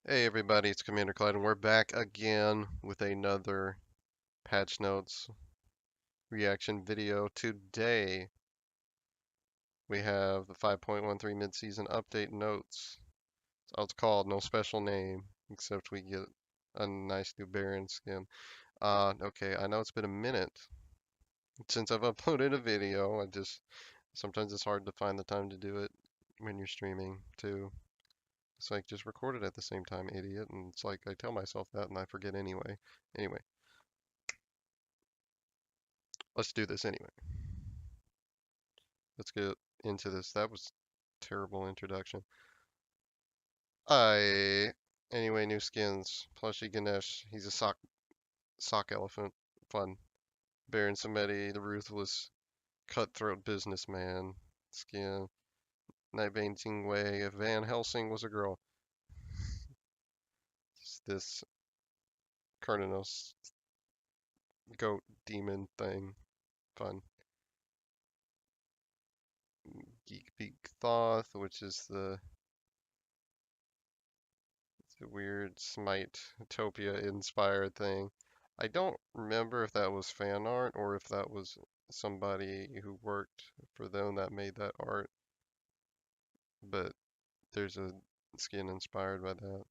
Hey everybody, it's Commander Clyde, and we're back again with another patch notes reaction video. Today we have the 5.13 mid-season update notes. That's how it's called, no special name, except we get a nice new Baron skin. Okay, I know it's been a minute since I've uploaded a video. Sometimes it's hard to find the time to do it when you're streaming too. It's like just record it at the same time, idiot. And it's like I tell myself that and I forget anyway. Anyway. Let's do this anyway. Let's get into this. That was terrible introduction. I anyway, new skins. Plushy Ganesh. He's a sock elephant. Fun. Baron Samedi, the ruthless cutthroat businessman. Skin. Nightbane Tingwei. If Van Helsing was a girl. It's this Carninos goat demon thing. Fun. Geek Beak Thoth, which is the weird Smite Utopia inspired thing. I don't remember if that was fan art or if that was somebody who worked for them that made that art, but there's a skin inspired by that.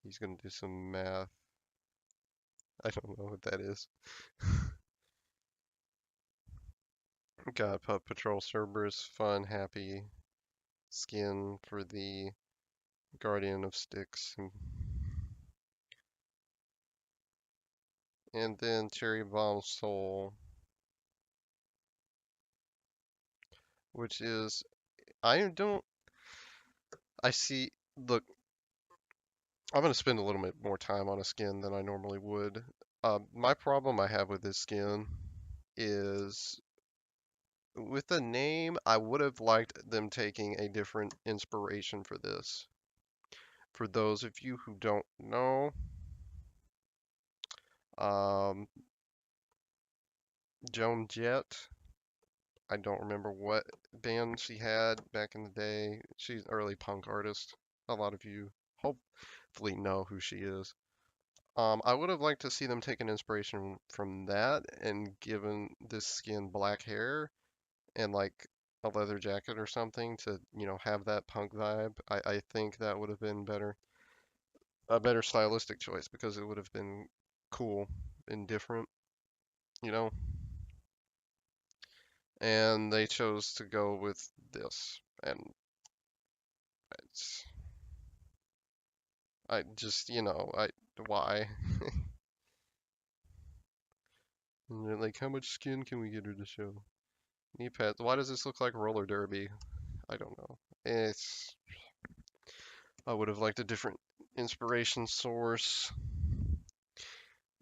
He's gonna do some math. I don't know what that is. Got Pup Patrol Cerberus, fun, happy skin for the Guardian of Styx. And then Cherry Bomb Soul, which is, I don't, I see, look, I'm going to spend a little bit more time on a skin than I normally would. My problem I have with this skin is with the name, I would have liked them taking a different inspiration for this. For those of you who don't know, um, Joan Jett, I don't remember what band she had back in the day. She's an early punk artist. A lot of you hopefully know who she is. I would have liked to see them take an inspiration from that and given this skin black hair and like a leather jacket or something to, have that punk vibe. I think that would have been a better stylistic choice because it would have been cool and different, you know? And they chose to go with this. And it's, I just, why? And they're like, how much skin can we get her to show? Knee pads. Why does this look like roller derby? I don't know. It's I would have liked a different inspiration source.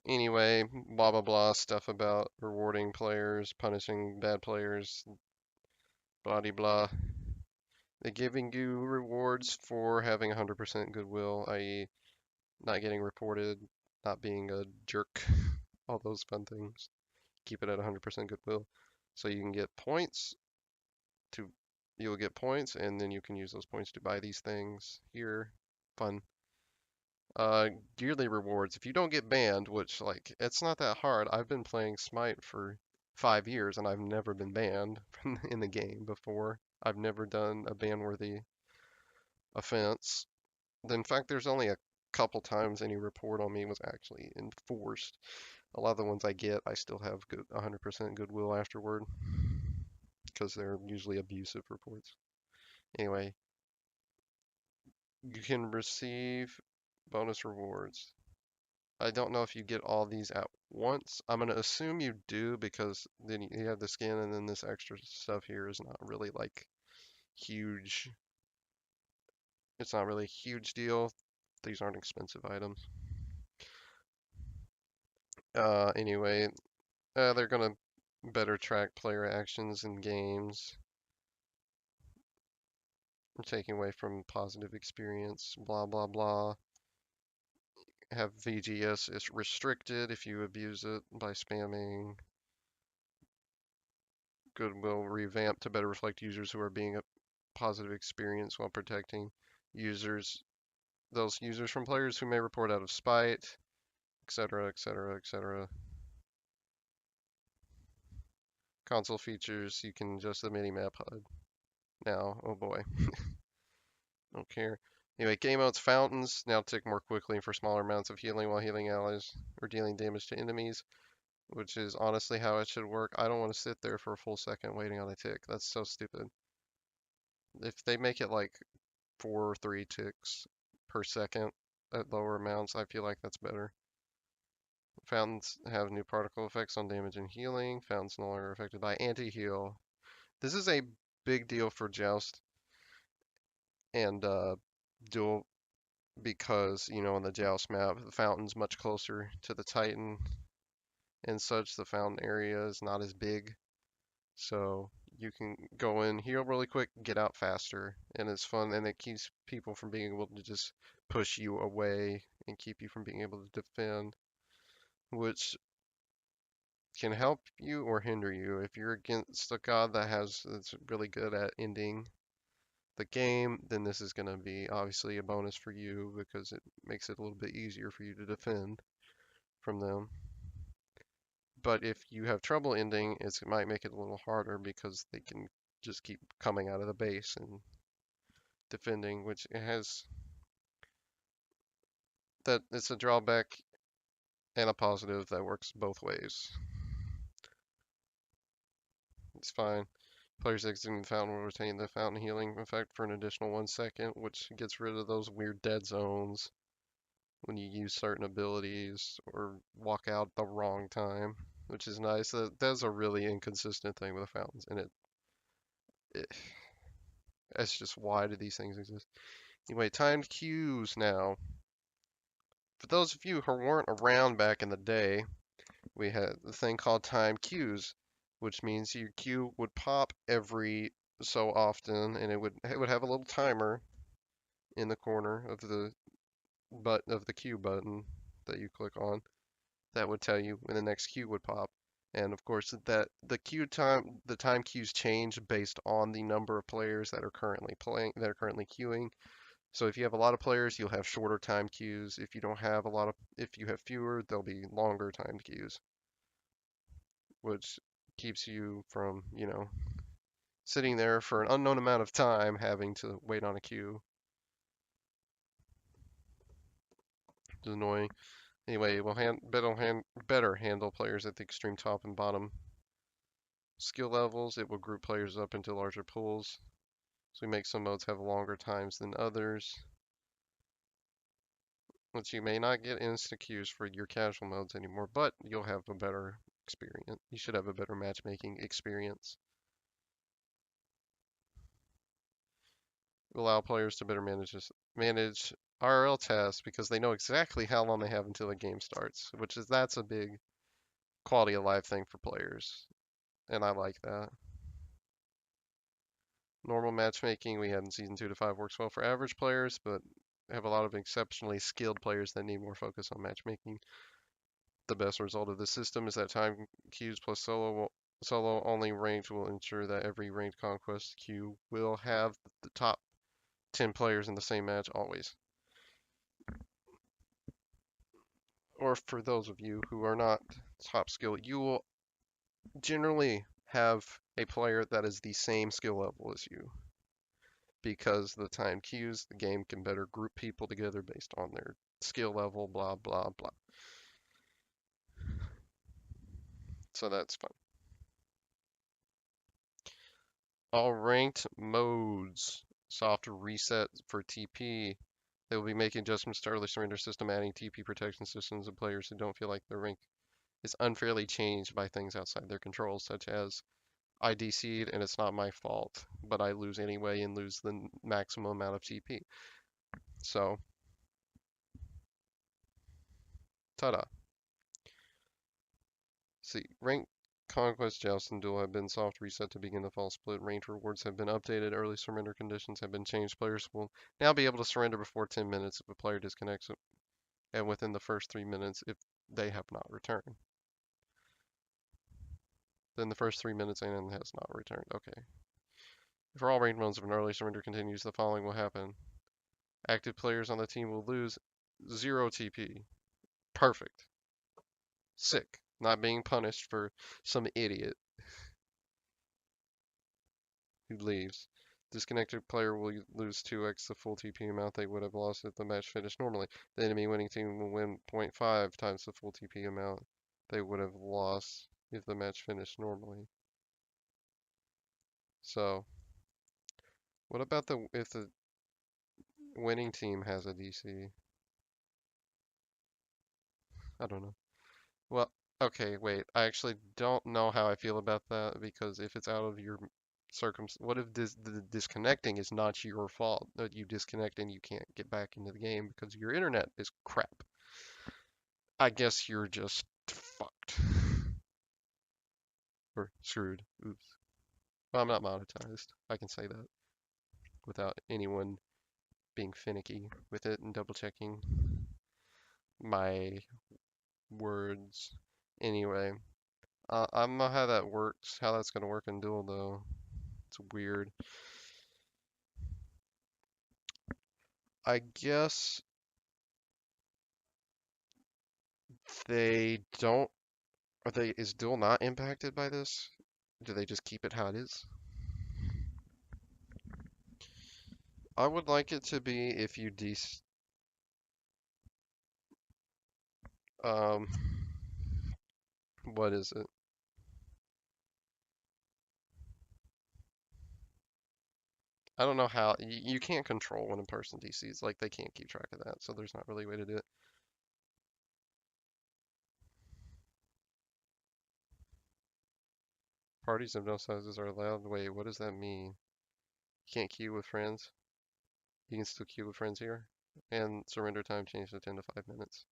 Anyway, blah blah blah stuff about rewarding players, punishing bad players, blah de blah. They're giving you rewards for having 100% goodwill, i.e., not getting reported, not being a jerk, all those fun things. Keep it at 100% goodwill. So you can get points to you'll get points and then you can use those points to buy these things here. Fun. Yearly rewards. If you don't get banned, which like it's not that hard. I've been playing Smite for 5 years and I've never been banned in the game before. I've never done a ban-worthy offense. In fact, there's only a couple times any report on me was actually enforced. A lot of the ones I get, I still have good 100% goodwill afterward because they're usually abusive reports. Anyway, you can receive bonus rewards. I don't know if you get all these at once. I'm going to assume you do because then you have the skin and then this extra stuff here is not really like huge. It's not really a huge deal. These aren't expensive items. Anyway, they're going to better track player actions in games. Taking away from positive experience, blah, blah, blah. Have VGS is restricted if you abuse it by spamming. Goodwill revamped to better reflect users who are being a positive experience while protecting users those users from players who may report out of spite, etc., etc., etc. Console features, you can adjust the mini-map HUD. Now, oh boy, don't care. Anyway, game modes, fountains now tick more quickly for smaller amounts of healing while healing allies or dealing damage to enemies, which is honestly how it should work. I don't want to sit there for a full second waiting on a tick. That's so stupid. If they make it like 4 or 3 ticks per second at lower amounts, I feel like that's better. Fountains have new particle effects on damage and healing. Fountains no longer affected by anti-heal. This is a big deal for Joust and Duel because, you know, on the Joust map, the fountain's much closer to the Titan and such. The fountain area is not as big. So you can go in, heal really quick, get out faster, and it's fun, and it keeps people from being able to just push you away and keep you from being able to defend, which can help you or hinder you. If you're against a god that's really good at ending the game, then this is going to be obviously a bonus for you because it makes it a little bit easier for you to defend from them. But if you have trouble ending, it might make it a little harder because they can just keep coming out of the base and defending, which it has that it's a drawback and a positive that works both ways. It's fine. Players exiting the fountain will retain the fountain healing effect for an additional 1 second, which gets rid of those weird dead zones when you use certain abilities or walk out the wrong time, which is nice. That's a really inconsistent thing with the fountains, and it it's just why do these things exist? Anyway, timed queues now. For those of you who weren't around back in the day, we had the thing called time queues, which means your queue would pop every so often, and it would have a little timer in the corner of the queue button that you click on that would tell you when the next queue would pop. And of course, that the time queues change based on the number of players that are currently queuing. So if you have a lot of players, you'll have shorter time queues. If you have fewer, there'll be longer time queues, which keeps you from, sitting there for an unknown amount of time having to wait on a queue. It's annoying. Anyway, it will better handle players at the extreme top and bottom skill levels. It will group players up into larger pools. So we make some modes have longer times than others. Which you may not get insta queues for your casual modes anymore, but you'll have a better experience. You should have a better matchmaking experience. Allow players to better manage RL tasks because they know exactly how long they have until the game starts, that's a big quality of life thing for players, and I like that. Normal matchmaking we had in season 2 to 5 works well for average players, but have a lot of exceptionally skilled players that need more focus on matchmaking. The best result of the system is that time queues plus solo only range will ensure that every ranked conquest queue will have the top 10 players in the same match always. Or for those of you who are not top skill, you will generally have a player that is the same skill level as you. Because the time queues, the game can better group people together based on their skill level, blah, blah, blah. So that's fun. All ranked modes. Soft reset for TP. They will be making adjustments to early surrender system, adding TP protection systems to players who don't feel like their rank is unfairly changed by things outside their control, such as I DC'd and it's not my fault, but I lose anyway and lose the maximum amount of TP. So, ta-da. See, rank Conquest, Joust, and Duel have been soft reset to begin the fall split. Range rewards have been updated. Early surrender conditions have been changed. Players will now be able to surrender before 10 minutes if a player disconnects and within the first 3 minutes if they have not returned. Then the first 3 minutes and has not returned. Okay. If all range modes of an early surrender continues, the following will happen. Active players on the team will lose 0 TP. Perfect. Sick. Not being punished for some idiot who leaves. Disconnected player will lose 2x the full TP amount they would have lost if the match finished normally. The enemy winning team will win 0.5 times the full TP amount they would have lost if the match finished normally. So, what about if the winning team has a DC? I don't know. Well, okay, wait. I actually don't know how I feel about that because if it's out of your what if the disconnecting is not your fault that you disconnect and you can't get back into the game because your internet is crap? I guess you're just fucked or screwed. Oops. Well, I'm not monetized. I can say that without anyone being finicky with it and double checking my words. Anyway, I don't know how that works, how that's gonna work in Duel though. It's weird. I guess they don't. Are they? Is Duel not impacted by this? Do they just keep it how it is? I would like it to be if you um what is it? I don't know how you can't control when a person DCs. Like they can't keep track of that, so there's not really a way to do it. Parties of no sizes are allowed. Wait, what does that mean? You can't queue with friends. You can still queue with friends here. And surrender time changed to 10 to 5 minutes.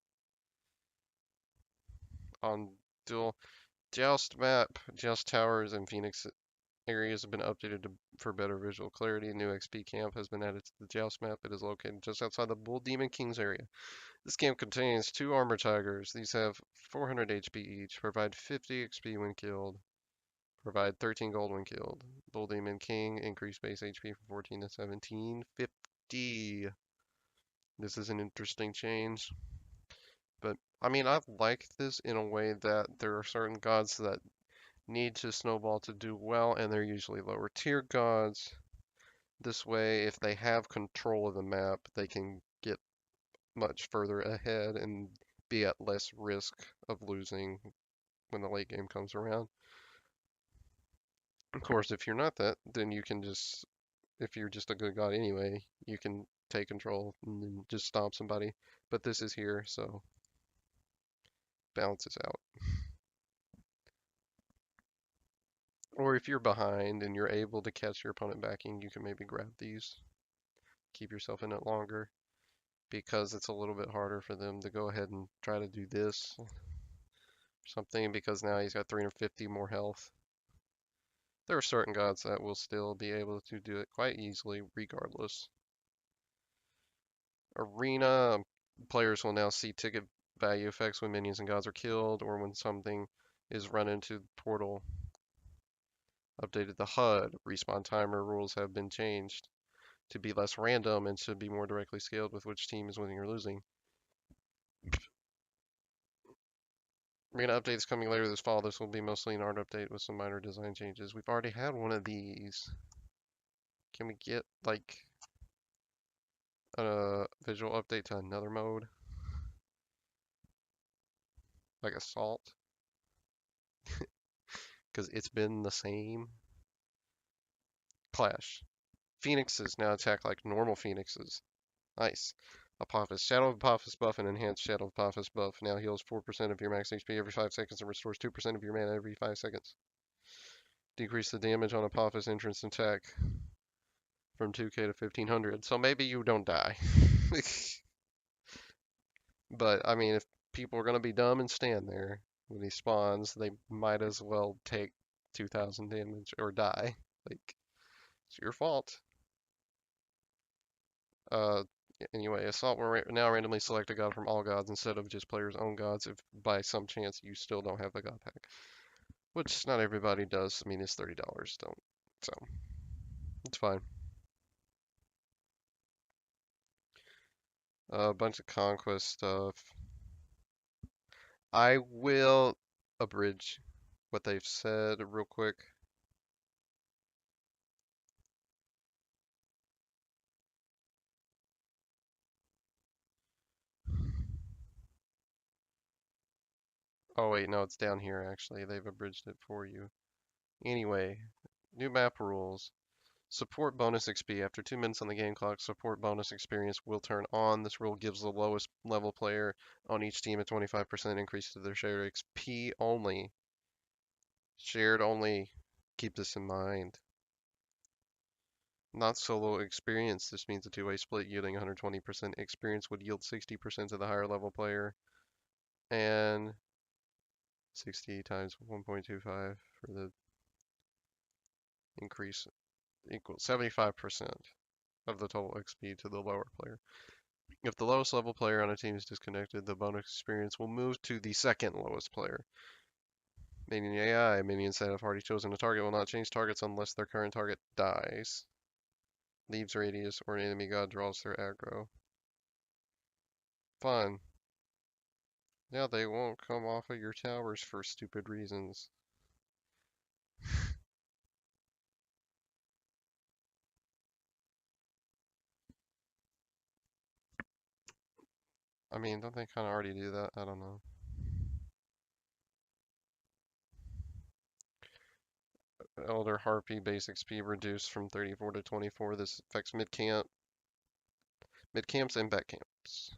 On Duel Joust map, Joust Towers and Phoenix areas have been updated for better visual clarity. New XP camp has been added to the Joust map. It is located just outside the Bull Demon King's area. This camp contains 2 armor tigers. These have 400 HP each, provide 50 XP when killed, provide 13 gold when killed. Bull Demon King, increase base HP from 14 to 1750. This is an interesting change. But, I mean, I like this in a way that there are certain gods that need to snowball to do well, and they're usually lower tier gods. This way, if they have control of the map, they can get much further ahead and be at less risk of losing when the late game comes around. Of course, if you're not that, then you can just, if you're just a good god anyway, you can take control and then just stomp somebody. But this is here, so balances out. Or if you're behind and you're able to catch your opponent backing, you can maybe grab these, keep yourself in it longer, because it's a little bit harder for them to go ahead and try to do this or something, because now he's got 350 more health. There are certain gods that will still be able to do it quite easily regardless. Arena players will now see ticket value effects when minions and gods are killed or when something is run into the portal. Updated the HUD. Respawn timer rules have been changed to be less random and should be more directly scaled with which team is winning or losing. Arena update is coming later this fall. This will be mostly an art update with some minor design changes. We've already had one of these. Can we get like a visual update to another mode? Like assault? Because it's been the same. Clash. Phoenixes now attack like normal phoenixes. Nice. Apophis. Shadow of Apophis buff and enhanced Shadow of Apophis buff now heals 4% of your max HP every 5 seconds and restores 2% of your mana every 5 seconds. Decrease the damage on Apophis entrance attack from 2k to 1500. So maybe you don't die. But, I mean, if people are going to be dumb and stand there when he spawns, they might as well take 2000 damage or die. Like, it's your fault. Uh, anyway, Assault will now randomly select a god from all gods instead of just players' own gods if by some chance you still don't have the god pack. Which not everybody does. I mean, it's $30, don't. So, it's fine. A bunch of conquest stuff. I will abridge what they've said real quick. Oh wait, no, it's down here actually. They've abridged it for you. Anyway, new map rules. Support bonus XP. After 2 minutes on the game clock, support bonus experience will turn on. This rule gives the lowest level player on each team a 25% increase to their shared XP only. Shared only. Keep this in mind. Not solo experience. This means a two-way split yielding 120% experience would yield 60% to the higher level player. And 60 times 1.25 for the increase equals 75% of the total XP to the lower player. If the lowest level player on a team is disconnected, the bonus experience will move to the second lowest player. Meaning AI, minions that have already chosen a target will not change targets unless their current target dies, leaves radius, or an enemy god draws their aggro. Fun. Now they won't come off of your towers for stupid reasons. I mean, don't they kind of already do that? I don't know. Elder Harpy basic speed reduced from 34 to 24. This affects mid camps and back camps.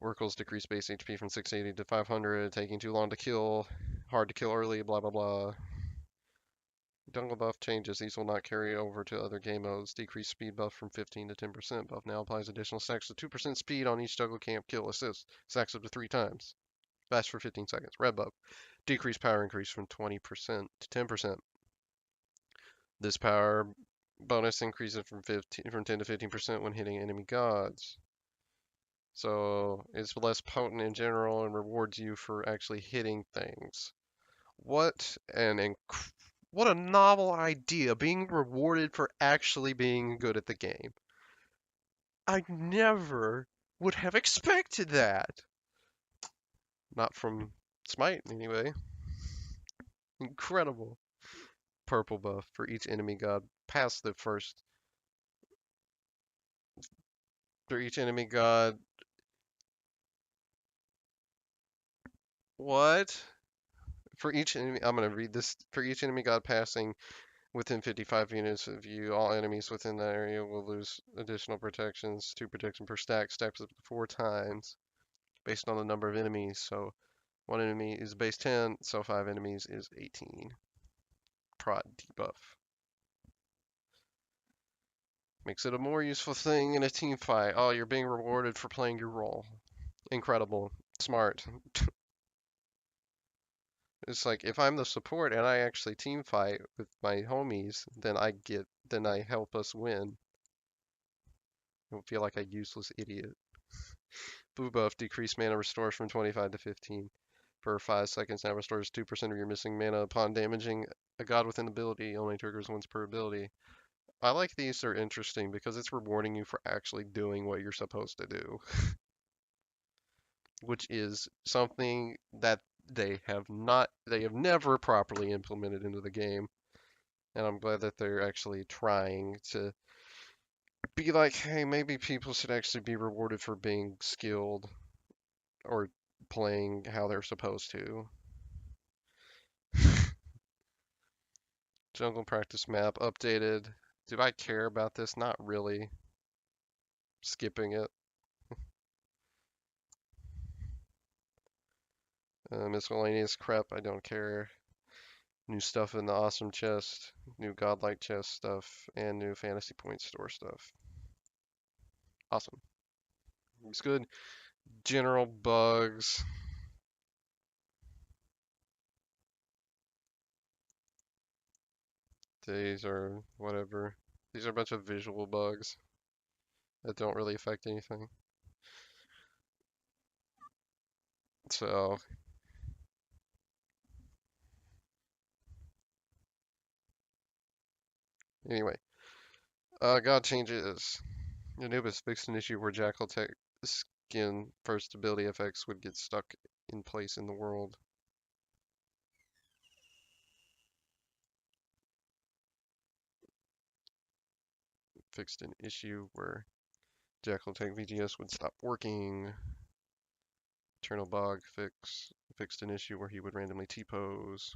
Oracles decrease base HP from 680 to 500, taking too long to kill, hard to kill early, blah blah blah. Jungle buff changes. These will not carry over to other game modes. Decrease speed buff from 15 to 10%. Buff now applies additional stacks of 2% speed on each jungle camp kill assist. Stacks up to 3 times. Lasts for 15 seconds. Red buff. Decrease power increase from 20% to 10%. This power bonus increases from 10 to 15% when hitting enemy gods. So it's less potent in general and rewards you for actually hitting things. What a novel idea, being rewarded for actually being good at the game. I never would have expected that. Not from Smite, anyway. Incredible. Purple buff for each enemy god past the first. For each enemy god. What? For each enemy, I'm going to read this. For each enemy god passing within 55 units of you, all enemies within that area will lose additional protections. 2 protection per stack, stacks up to 4 times based on the number of enemies. So 1 enemy is base 10, so 5 enemies is 18. Prod debuff. Makes it a more useful thing in a team fight. Oh, you're being rewarded for playing your role. Incredible. Smart. It's like if I'm the support and I actually team fight with my homies, then I help us win. I don't feel like a useless idiot. Blue buff, decreased mana restores from 25 to 15 for 5 seconds. Now restores 2% of your missing mana upon damaging a god with an ability. Only triggers once per ability. I like these, they're interesting because it's rewarding you for actually doing what you're supposed to do, which is something that they have never properly implemented into the game. And I'm glad that they're actually trying to be like, hey, maybe people should actually be rewarded for being skilled or playing how they're supposed to. Jungle practice map updated. Do I care about this? Not really. Skipping it. Miscellaneous crap, I don't care. New stuff in the awesome chest, new godlike chest stuff, and new fantasy point store stuff. Awesome. It's good. General bugs. These are whatever. These are a bunch of visual bugs that don't really affect anything. So, anyway. God changes. Anubis fixed an issue where Jackal Tech skin first ability effects would get stuck in place in the world. Fixed an issue where Jackal Tech VGS would stop working. Eternal Bog fixed an issue where he would randomly T-pose.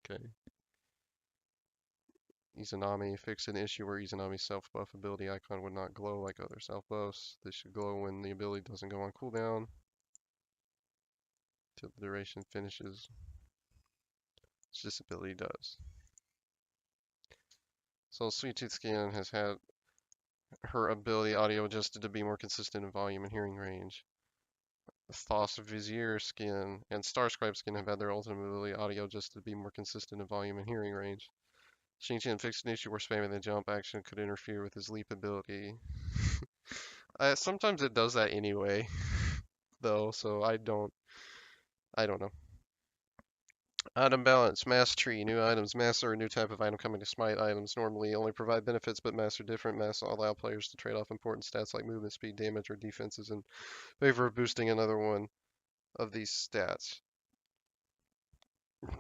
Okay. Izanami fixed an issue where Izanami's self-buff ability icon would not glow like other self-buffs. This should glow when the ability doesn't go on cooldown till the duration finishes. This ability does. So Sweet Tooth Skin has had her ability audio adjusted to be more consistent in volume and hearing range. Thoth Vizier Skin and Starscribe Skin have had their ultimate ability audio adjusted to be more consistent in volume and hearing range. Xingqian fixed an issue where spamming the jump action could interfere with his leap ability. Sometimes it does that anyway, though, so I don't know. Item balance, mass tree, new items. Mass are a new type of item coming to Smite. Items normally only provide benefits, but mass are different. Mass allow players to trade off important stats like movement, speed, damage, or defenses in favor of boosting another one of these stats.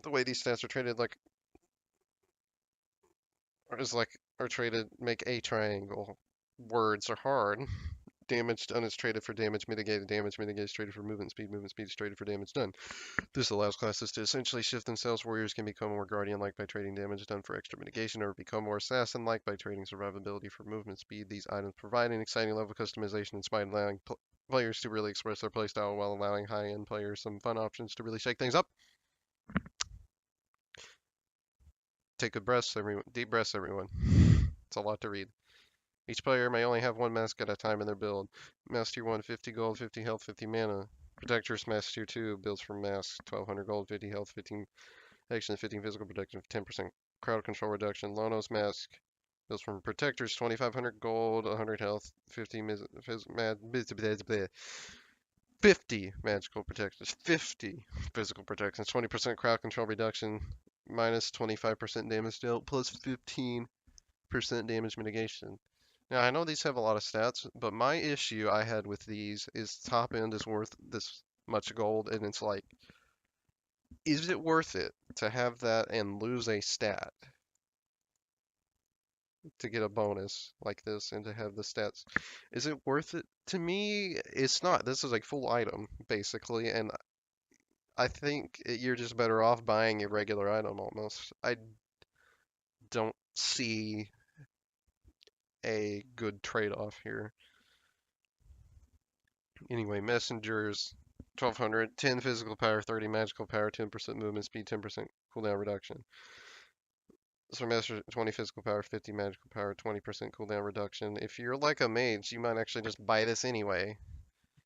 The way these stats are traded are traded make a triangle. Words are hard. Damage done is traded for damage mitigated. Damage mitigated is traded for movement speed. Movement speed is traded for damage done. This allows classes to essentially shift themselves. Warriors can become more guardian-like by trading damage done for extra mitigation, or become more assassin-like by trading survivability for movement speed. These items provide an exciting level of customization in Smite, allowing players to really express their playstyle while allowing high-end players some fun options to really shake things up. Take good breaths, everyone. Deep breaths, everyone. It's a lot to read. Each player may only have one mask at a time in their build. Mask tier 1, 50 gold, 50 health, 50 mana. Protector's Mask tier 2 builds from masks, 1200 gold, 50 health, 15 action, 15 physical protection, 10% crowd control reduction. Lono's Mask builds from Protectors, 2500 gold, 100 health, 50 magical protections, 50 physical protections, 20% crowd control reduction, minus 25% damage dealt, plus 15% damage mitigation. Now, I know these have a lot of stats, but my issue I had with these is top end is worth this much gold, and it's like, is it worth it to have that and lose a stat to get a bonus like this and to have the stats? Is it worth it? To me, it's not. This is like full item, basically, and I think you're just better off buying a regular item almost. I don't see a good trade-off here. Anyway, messengers, 1200, 10 physical power, 30 magical power, 10% movement speed, 10% cooldown reduction. So master 20 physical power, 50 magical power, 20% cooldown reduction. If you're like a mage, you might actually just buy this anyway.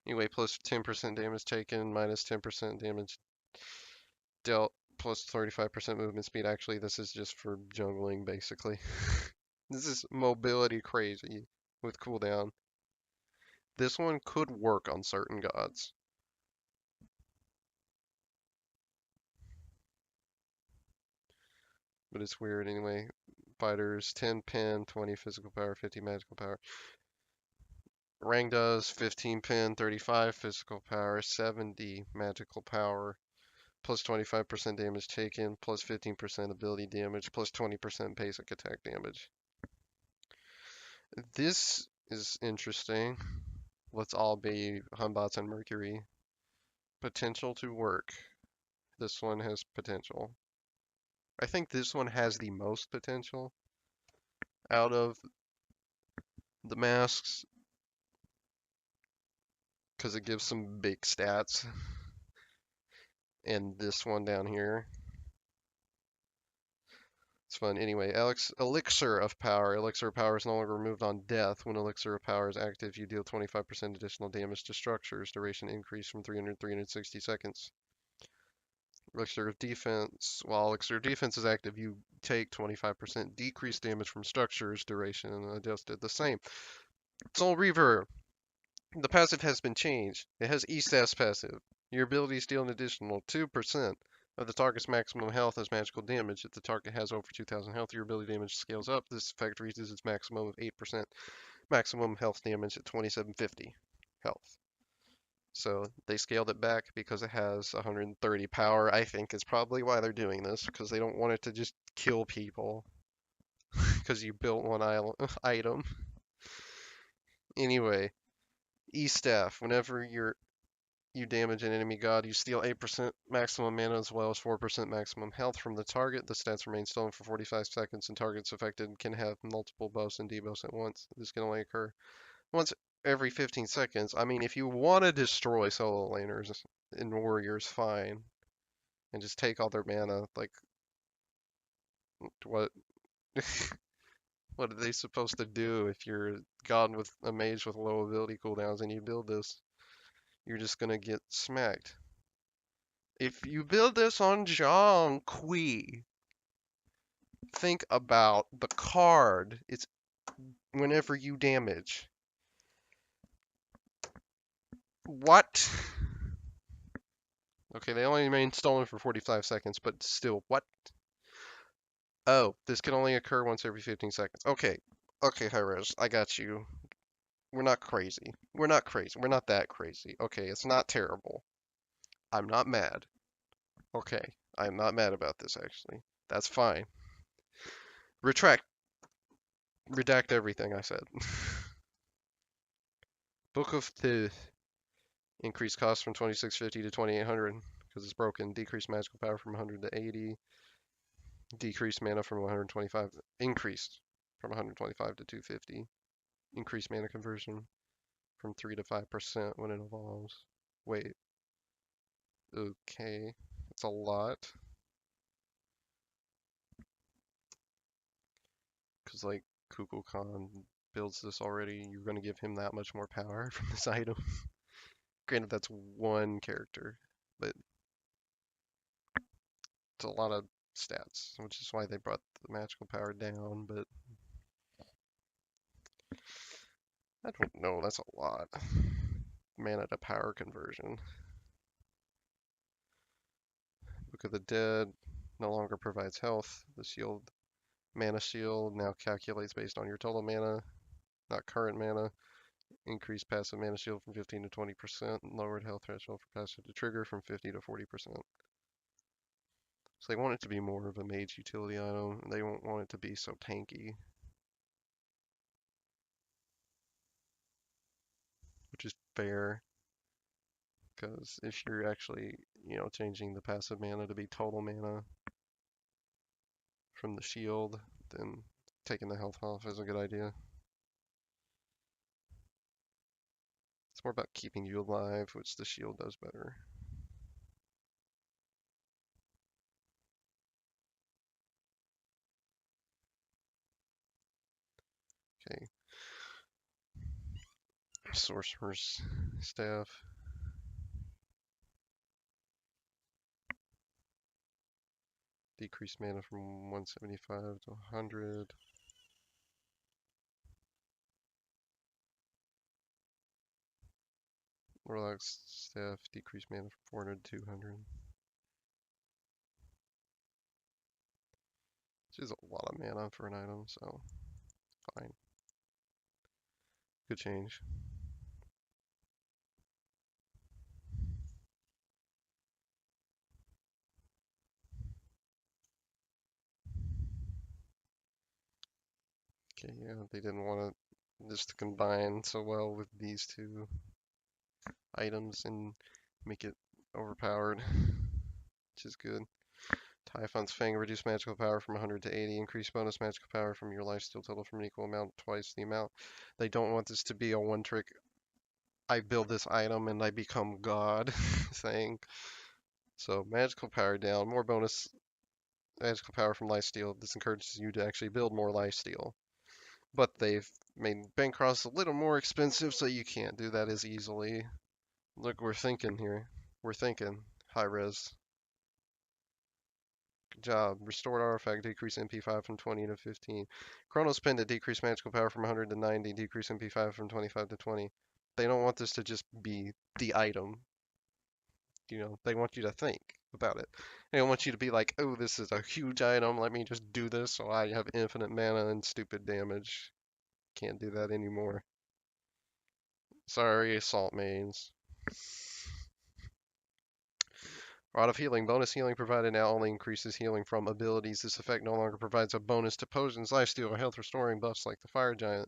Anyway, plus 10% damage taken, minus 10% damage dealt, plus 35% movement speed. Actually, this is just for jungling, basically. This is mobility crazy with cooldown. This one could work on certain gods. But it's weird anyway. Fighters, 10 pin, 20 physical power, 50 magical power. Rang does 15 pin, 35 physical power, 70 magical power, plus 25% damage taken, plus 15% ability damage, plus 20% basic attack damage. This is interesting. Let's all be Humbots and Mercury. Potential to work. This one has potential. I think this one has the most potential out of the masks because it gives some big stats. And this one down here. It's fun. Anyway, Elixir of Power. Elixir of Power is no longer removed on death. When Elixir of Power is active, you deal 25% additional damage to structures. Duration increase from 300 to 360 seconds. Elixir of Defense. While Elixir of Defense is active, you take 25% decreased damage from structures. Duration adjusted the same. Soul Reaver. The passive has been changed. It has E-Staff's passive. Your abilities deal an additional 2% of the target's maximum health as magical damage. If the target has over 2,000 health, your ability damage scales up. This effect reaches its maximum of 8% maximum health damage at 2750 health. So they scaled it back because it has 130 power. I think is probably why they're doing this, because they don't want it to just kill people because you built one item. Anyway, E-Staff. Whenever you damage an enemy god, you steal 8% maximum mana as well as 4% maximum health from the target. The stats remain stolen for 45 seconds, and targets affected can have multiple buffs and debuffs at once. This can only occur once every 15 seconds. I mean, if you want to destroy solo laners and warriors, fine. And just take all their mana. Like, what? What are they supposed to do if you're a god with a mage with low ability cooldowns and you build this? You're just gonna get smacked. If you build this on Zhang think about the card. It's whenever you damage. What? Okay, they only remain stolen for 45 seconds, but still, what? Oh, this can only occur once every 15 seconds. Okay, okay, Hi-Rez, I got you. We're not crazy. We're not crazy. We're not that crazy. Okay, it's not terrible. I'm not mad. Okay, I'm not mad about this, actually. That's fine. Retract. Redact everything I said. Book of the increased cost from 2650 to 2800 because it's broken. Decreased magical power from 100 to 80. Decreased mana from 125. Increased from 125 to 250. Increased mana conversion from 3 to 5% when it evolves. Wait. Okay. That's a lot. Because, like, Kukulkan builds this already. You're going to give him that much more power from this item. Granted, that's one character, but it's a lot of stats, which is why they brought the magical power down, but I don't know, that's a lot. Mana to power conversion. Book of the Dead no longer provides health. The shield, mana shield, now calculates based on your total mana, not current mana. Increased passive mana shield from 15 to 20%. Lowered health threshold for passive to trigger from 50 to 40%. So they want it to be more of a mage utility item. They don't want it to be so tanky, which is fair. Because if you're actually, changing the passive mana to be total mana from the shield, then taking the health off is a good idea. It's more about keeping you alive, which the shield does better. Okay. Sorcerer's Staff. Decrease mana from 175 to 100. Warlock's Staff. Decrease mana from 400 to 200. Which is a lot of mana for an item, so fine. Good change. Okay, yeah, they didn't want this to combine so well with these two items and make it overpowered, which is good. Typhon's Fang, reduce magical power from 100 to 80, increase bonus magical power from your lifesteal total from an equal amount, twice the amount. They don't want this to be a one trick, I build this item and I become God thing. So magical power down, more bonus magical power from lifesteal. This encourages you to actually build more lifesteal. But they've made Bancross a little more expensive, so you can't do that as easily. Look, we're thinking here. We're thinking. High res. Good job. Restored artifact, decrease MP5 from 20 to 15. Chronos Pendant, decrease magical power from 100 to 90, decrease MP5 from 25 to 20. They don't want this to just be the item. They want you to think. about it. They don't want you to be like, oh, this is a huge item, let me just do this so I have infinite mana and stupid damage. Can't do that anymore. Sorry, Assault Mains. Rod of Healing. Bonus healing provided now only increases healing from abilities. This effect no longer provides a bonus to potions, lifesteal, or health restoring buffs like the Fire Giant.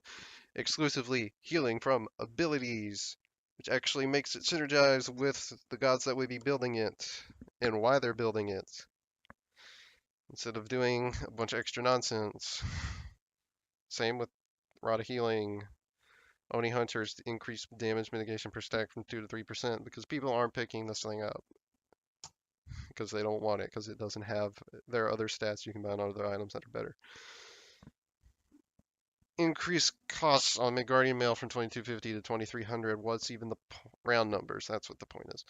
Exclusively healing from abilities, which actually makes it synergize with the gods that would be building it and why they're building it, instead of doing a bunch of extra nonsense. Same with Rod of Healing. Oni Hunters increase damage mitigation per stack from 2 to 3% because people aren't picking this thing up because they don't want it because it doesn't have, there are other stats you can buy on other items that are better. Increase costs on Midgardian Mail from 2250 to 2300. What's even the round numbers? That's what the point is.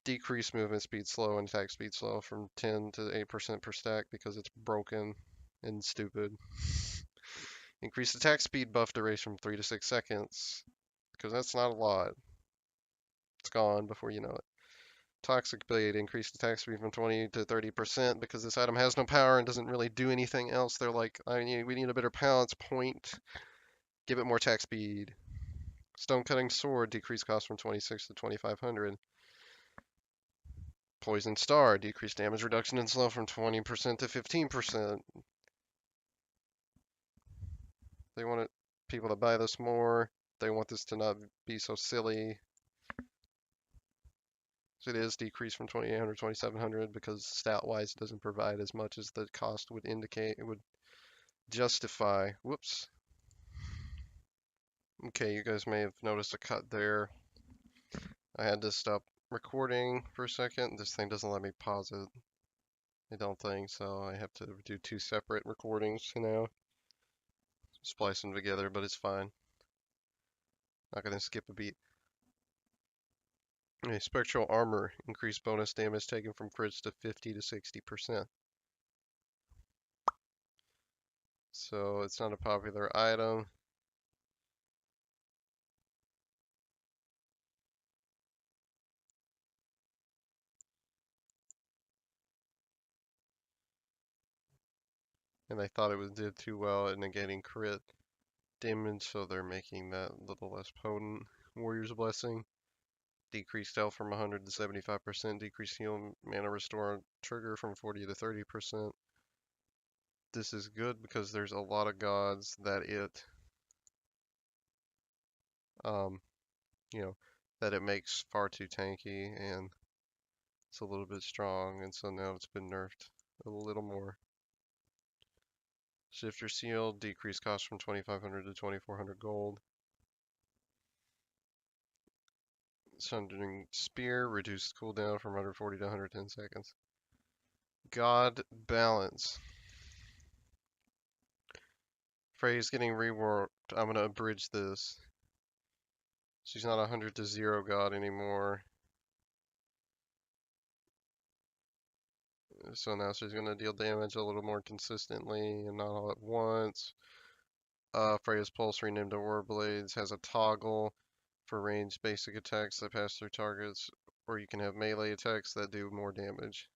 Decrease movement speed slow and attack speed slow from 10 to 8% per stack because it's broken and stupid. Increase attack speed buff duration from 3 to 6 seconds because that's not a lot. It's gone before you know it. Toxic Blade, increased attack speed from 20 to 30% because this item has no power and doesn't really do anything else. They're like, we need a better balance point. Give it more attack speed. Stone Cutting Sword, decreased cost from 26 to 2500. Poison Star, decreased damage reduction and slow from 20% to 15%. They want people to buy this more. They want this to not be so silly. So it is decreased from 2800 to 2700 because stat-wise it doesn't provide as much as the cost would indicate. It would justify. Whoops. Okay, you guys may have noticed a cut there. I had to stop recording for a second. This thing doesn't let me pause it. I don't think so. I have to do 2 separate recordings now. Splice them together, but it's fine. Not gonna skip a beat. A Spectral Armor, increased bonus damage taken from crits to 50 to 60%. So it's not a popular item. And I thought it did too well at negating crit damage, so they're making that a little less potent. Warrior's Blessing, decreased health from 100 to 75%, decreased heal mana restore trigger from 40 to 30%. This is good because there's a lot of gods that um, that it makes far too tanky and it's a little bit strong, and so now it's been nerfed a little more. Shifter Seal, decreased cost from 2500 to 2400 gold. Sundering Spear, reduced cooldown from 140 to 110 seconds. God Balance. Phrase getting reworked. I'm gonna abridge this. She's not 100 to 0 God anymore. So now she's gonna deal damage a little more consistently and not all at once. Freya's Pulse, renamed to Warblades, has a toggle for ranged basic attacks that pass through targets, or you can have melee attacks that do more damage.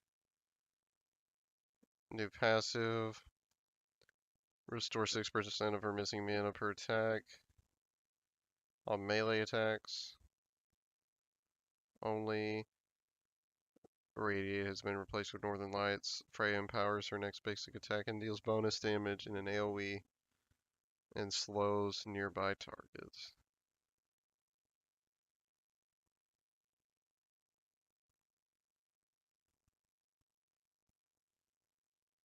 New passive. Restore 6% of her missing mana per attack. On melee attacks. Only. Radiate has been replaced with Northern Lights. Freya empowers her next basic attack and deals bonus damage in an AoE and slows nearby targets.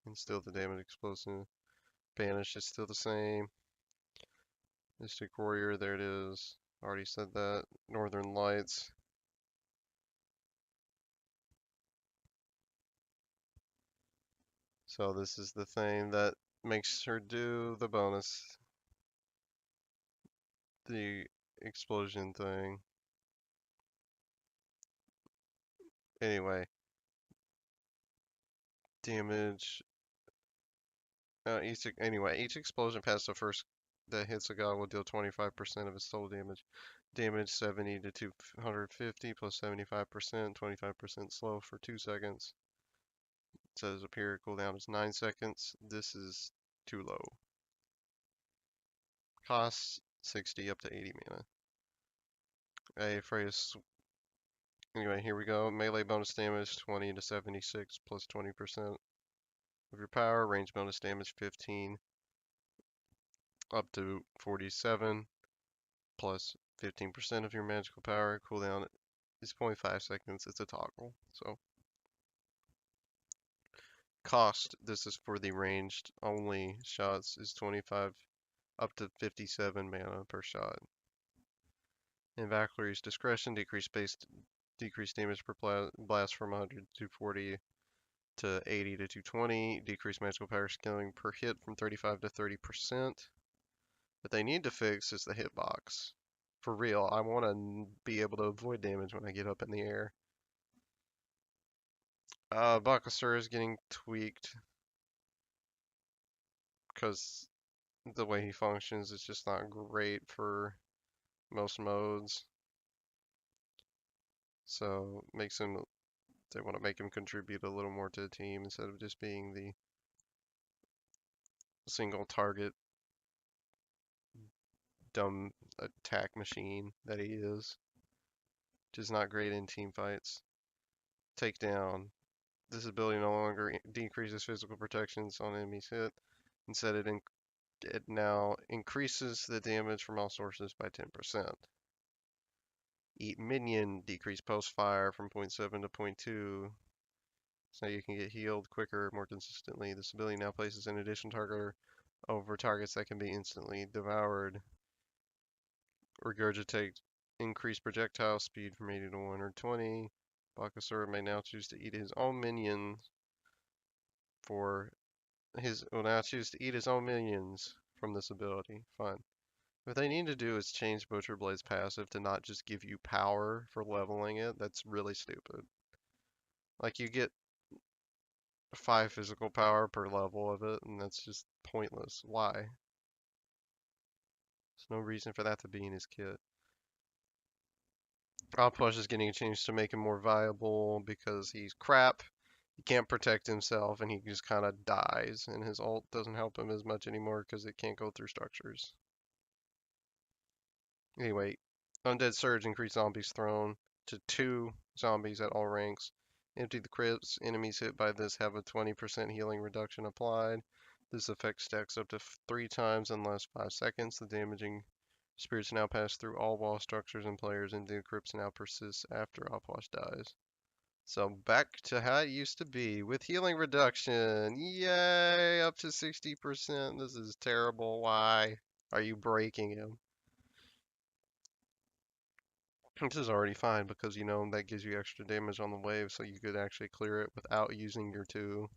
And still the damage explosion. Banish is still the same. Mystic Warrior, there it is. Already said that. Northern Lights. So this is the thing that makes her do the bonus. The explosion thing. Anyway. Damage. Each explosion past the first that hits a god will deal 25% of its total damage. Damage 70 to 250 plus 75%, 25% slow for 2 seconds. says up here cooldown is 9 seconds. This is too low. Costs 60 up to 80 mana. A phrase. Anyway, here we go. Melee bonus damage 20 to 76 plus 20% of your power. Range bonus damage 15 up to 47 plus 15% of your magical power. Cooldown is 0.5 seconds. It's a toggle. So cost, this is for the ranged only shots, is 25 up to 57 mana per shot. In Valkyrie's discretion, decrease damage per blast from 100 to 40 to 80 to 220. Decrease magical power scaling per hit from 35 to 30%. What they need to fix is the hitbox. For real, I want to be able to avoid damage when I get up in the air. Bakasura is getting tweaked because the way he functions is just not great for most modes. So makes him, they want to make him contribute a little more to the team instead of just being the single target dumb attack machine that he is, which is not great in team fights. Takedown. This ability no longer decreases physical protections on enemies hit. Instead, it now increases the damage from all sources by 10%. Eat minion, decrease post fire from 0.7 to 0.2. So you can get healed quicker, more consistently. This ability now places an additional target over targets that can be instantly devoured. Regurgitate, increase projectile speed from 80 to 120. Bakasura may now choose to eat his own minions from this ability. Fun. What they need to do is change Butcher Blade's passive to not just give you power for leveling it. That's really stupid. Like, you get 5 physical power per level of it, and that's just pointless. Why? There's no reason for that to be in his kit. Outpush is getting a change to make him more viable because he's crap. He can't protect himself, and he just kind of dies, and his ult doesn't help him as much anymore because it can't go through structures. Anyway, Undead Surge increased zombies thrown to 2 zombies at all ranks. Empty the crypts. Enemies hit by this have a 20% healing reduction applied. This effect stacks up to 3 times in less 5 seconds. The damaging spirits now pass through all wall structures and players, and the crypts now persists after Upwash dies. So back to how it used to be with healing reduction. Yay! Up to 60%. This is terrible. Why are you breaking him? This is already fine because, you know, that gives you extra damage on the wave, so you could actually clear it without using your 2.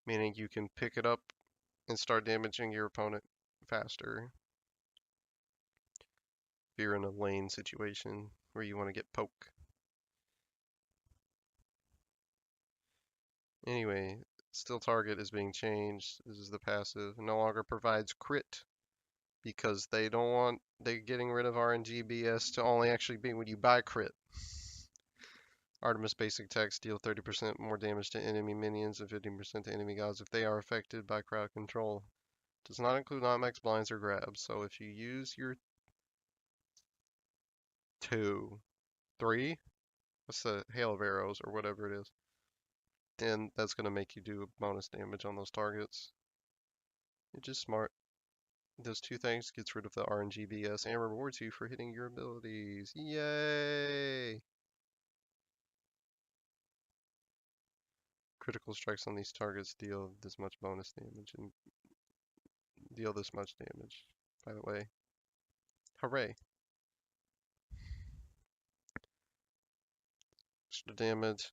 Meaning you can pick it up and start damaging your opponent faster. If you're in a lane situation where you want to get poke. Anyway, still target is being changed. This is the passive. No longer provides crit because they're getting rid of RNG BS to only actually be when you buy crit. Artemis basic attacks deal 30% more damage to enemy minions and 15% to enemy gods if they are affected by crowd control. Does not include non-max blinds or grabs. So if you use your 2, 3, what's the hail of arrows or whatever it is, then that's going to make you do bonus damage on those targets. It's just smart. Those 2 things, gets rid of the RNG BS and rewards you for hitting your abilities. Yay! Critical strikes on these targets deal this much bonus damage and deal this much damage, by the way. Hooray! Extra damage.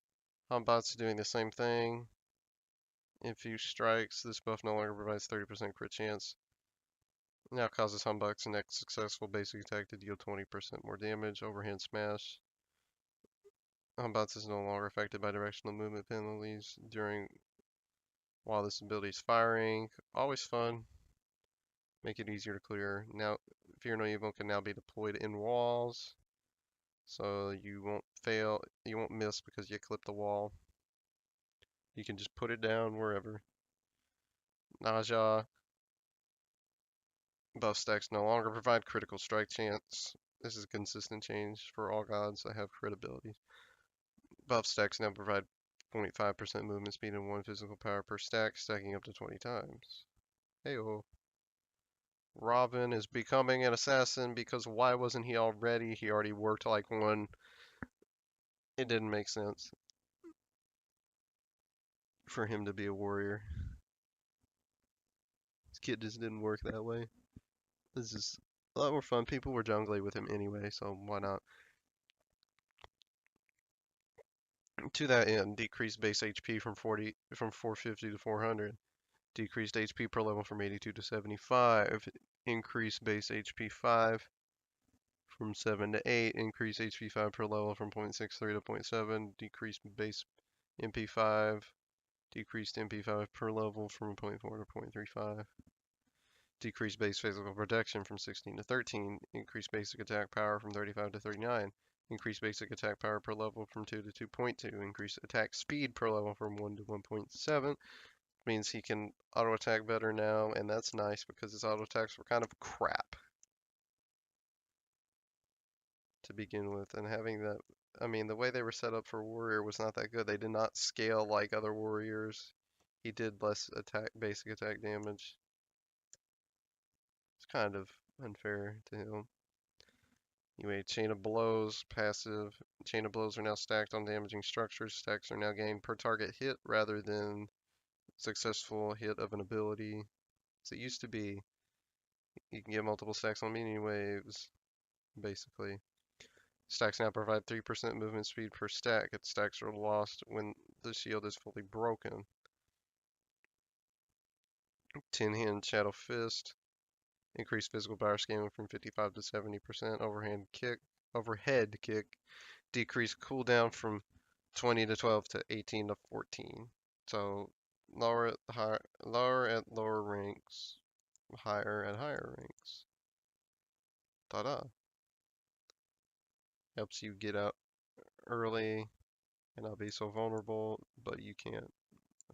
Humbots is doing the same thing. Infuse strikes. This buff no longer provides 30% crit chance. Now causes Humbug's next successful basic attack to deal 20% more damage. Overhand smash. Humbots is no longer affected by directional movement penalties while this ability is firing. Always fun. Make it easier to clear. Now, Fear No Evil can now be deployed in walls. So you won't miss because you clip the wall. You can just put it down wherever. Naja. Buff stacks no longer provide critical strike chance. This is a consistent change for all gods that have crit abilities. Buff stacks now provide 0.5% movement speed and 1 physical power per stack, stacking up to 20 times. Heyo. Robin is becoming an assassin because why wasn't he already? He already worked like one. It didn't make sense for him to be a warrior. This kid just didn't work that way. This is a lot more fun. People were jungly with him anyway, so why not? To that end, decreased base HP from 450 to 400. Decreased HP per level from 82 to 75. Increased base HP 5 from 7 to 8. Increased HP 5 per level from 0.63 to 0.7. Decreased base MP 5. Decreased MP 5 per level from 0.4 to 0.35. Decreased base physical protection from 16 to 13. Increased basic attack power from 35 to 39. Increased basic attack power per level from 2 to 2.2. Increased attack speed per level from 1 to 1.7. Means he can auto attack better now, and that's nice because his auto attacks were kind of crap to begin with. And having that, I mean, the way they were set up for Warrior was not that good. They did not scale like other Warriors. He did less basic attack damage. It's kind of unfair to him. Anyway, Chain of Blows, passive. Chain of Blows are now stacked on damaging structures. Stacks are now gained per target hit rather than successful hit of an ability. So it used to be you can get multiple stacks on minion waves, basically. Stacks now provide 3% movement speed per stack. Its stacks are lost when the shield is fully broken. Tin Hand Shadow Fist. Increased physical power scaling from 55 to 70%. Overhead kick. Decreased cooldown from 20 to 12 to 18 to 14. So lower at lower ranks, higher at higher ranks. Ta-da. Helps you get out early and not be so vulnerable, but you can't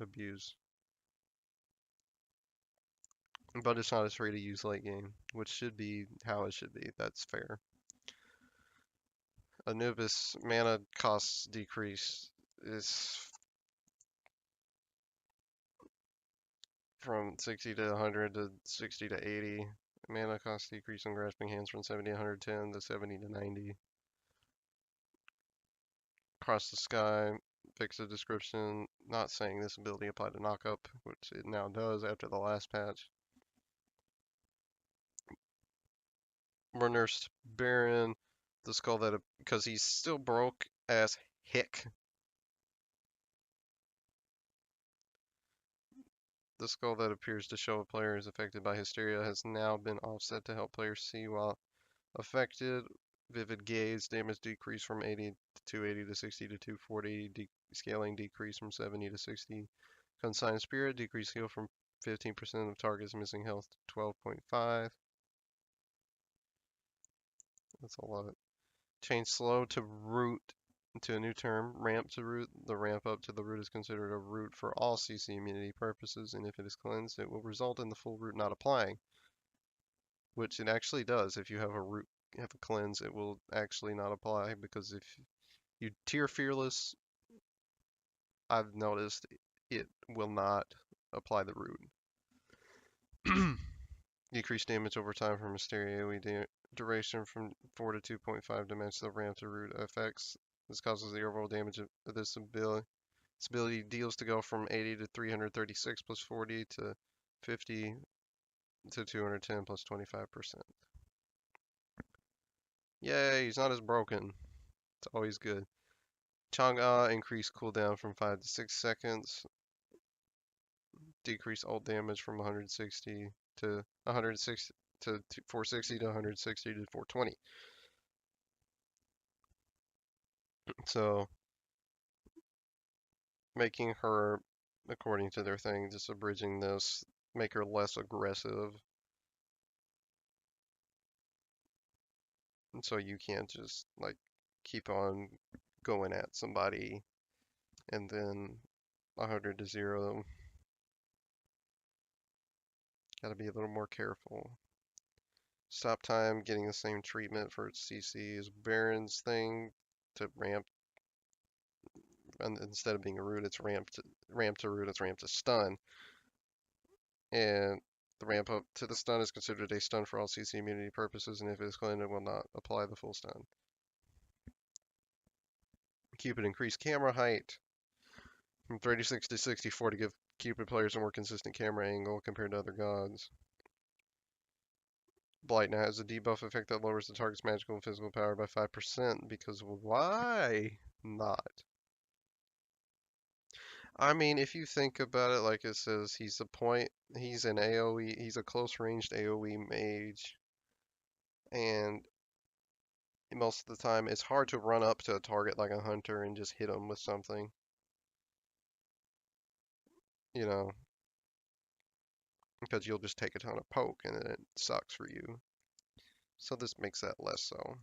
abuse. But it's not as free to use late game, which should be how it should be. That's fair. Anubis mana costs decrease is from 60 to 100 to 60 to 80. Mana cost decrease on grasping hands from 70 to 110 to 70 to 90. Across the sky, fix the description, not saying this ability applied to knockup, which it now does after the last patch. Nursed Baron, the skull that, because he's still broke as heck. The skull that appears to show a player is affected by hysteria has now been offset to help players see while affected. Vivid Gaze, damage decrease from 80 to 280 to 60 to 240, scaling decrease from 70 to 60. Consigned Spirit, decrease heal from 15% of targets missing health to 12.5. That's a lot. Change slow to root to a new term, ramp to root. The ramp up to the root is considered a root for all CC immunity purposes, and if it is cleansed, it will result in the full root not applying. Which it actually does. If you have a cleanse, it will actually not apply, because if you tier Fearless, I've noticed it will not apply the root. Decreased damage over time from Mysteria AoE duration from 4 to 2.5 to match the ramp to root effects. This causes the overall damage of this ability. This ability deals to go from 80 to 336 plus 40 to 50 to 210 plus 25%. Yay, he's not as broken. It's always good. Chang'e increased cooldown from 5 to 6 seconds. Decrease ult damage from 160 to 160 to 460 to 160 to 420. So making her, according to their thing, just abridging this, make her less aggressive. And so you can't just like keep on going at somebody and then 100 to 0. Gotta be a little more careful. Stop time getting the same treatment for its CC as Baron's thing to ramp, and instead of being a root, it's ramp to root, it's ramp to stun. And the ramp up to the stun is considered a stun for all CC immunity purposes, and if it is claimed, it will not apply the full stun. Cupid increased camera height from 36 to 64 to give Cupid players a more consistent camera angle compared to other gods. Blight now has a debuff effect that lowers the target's magical and physical power by 5%, because why not? I mean, if you think about it, like it says, he's an AoE, he's a close ranged AoE mage, and most of the time it's hard to run up to a target like a hunter and just hit him with something, you know, because you'll just take a ton of poke and then it sucks for you. So this makes that less so.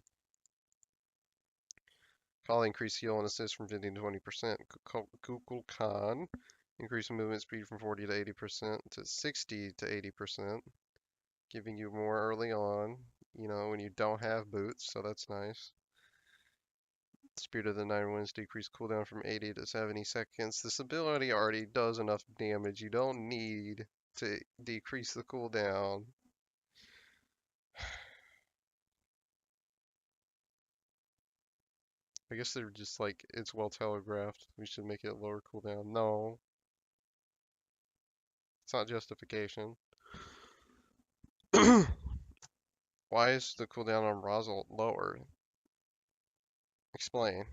Call increase heal and assist from 50 to 20%. Kukulkan increase movement speed from 40 to 80% to 60 to 80%, giving you more early on, you know, when you don't have boots, so that's nice. Spirit of the Nine Winds decrease cooldown from 80 to 70 seconds. This ability already does enough damage. You don't need to decrease the cooldown. I guess they're just like, it's well telegraphed. We should make it lower cooldown. No, it's not justification. Why is the cooldown on Rosal lower? Explain.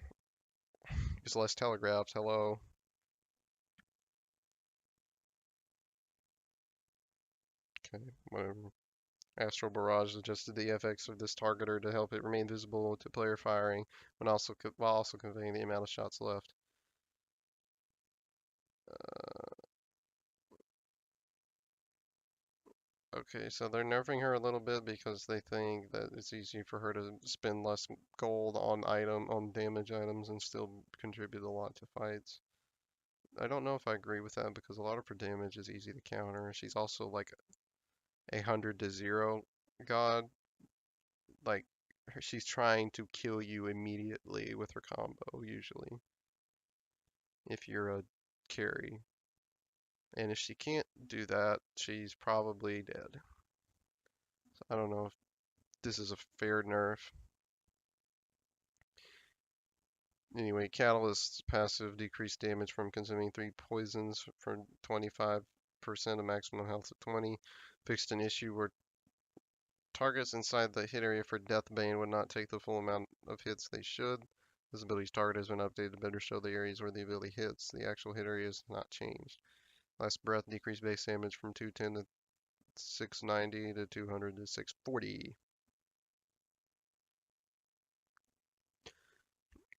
It's less telegraphs. Hello. Okay, whatever. Astral Barrage adjusted the FX of this targeter to help it remain visible to player firing, while also conveying the amount of shots left. Okay, so they're nerfing her a little bit because they think that it's easy for her to spend less gold on damage items and still contribute a lot to fights. I don't know if I agree with that because a lot of her damage is easy to counter. She's also like 100 to 0 god. Like she's trying to kill you immediately with her combo usually if you're a carry. And if she can't do that, she's probably dead. So I don't know if this is a fair nerf. Anyway, Catalyst's passive decreased damage from consuming 3 poisons for 25% of maximum health at 20. Fixed an issue where targets inside the hit area for Deathbane would not take the full amount of hits they should. This ability's target has been updated to better show the areas where the ability hits. The actual hit area is not changed. Last Breath decreased base damage from 210 to 690 to 200 to 640.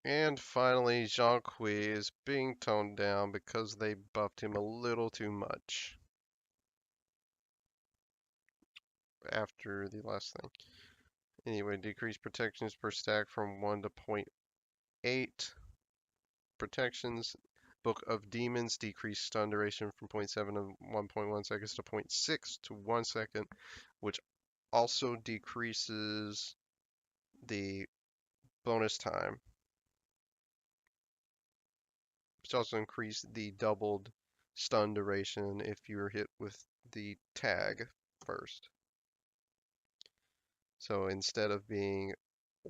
And finally, Jean-Qui is being toned down because they buffed him a little too much after the last thing. Anyway, decreased protections per stack from 1 to 0.8 protections. Book of Demons decreased stun duration from 0.7 to 1.1 seconds to 0.6 to 1 second, which also decreases the bonus time, which also increased the doubled stun duration if you're hit with the tag first. So instead of being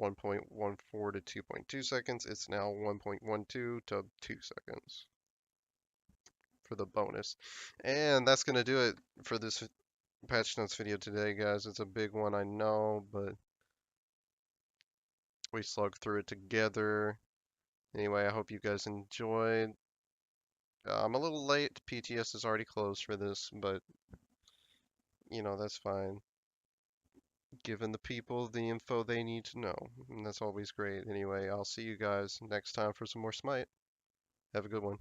1.14 to 2.2 seconds, it's now 1.12 to 2 seconds for the bonus. And that's going to do it for this patch notes video today, guys. It's a big one, I know, but we slugged through it together. Anyway, I hope you guys enjoyed. I'm a little late. PTS is already closed for this, but you know, that's fine. Giving the people the info they need to know, and that's always great. Anyway, I'll see you guys next time for some more Smite. Have a good one.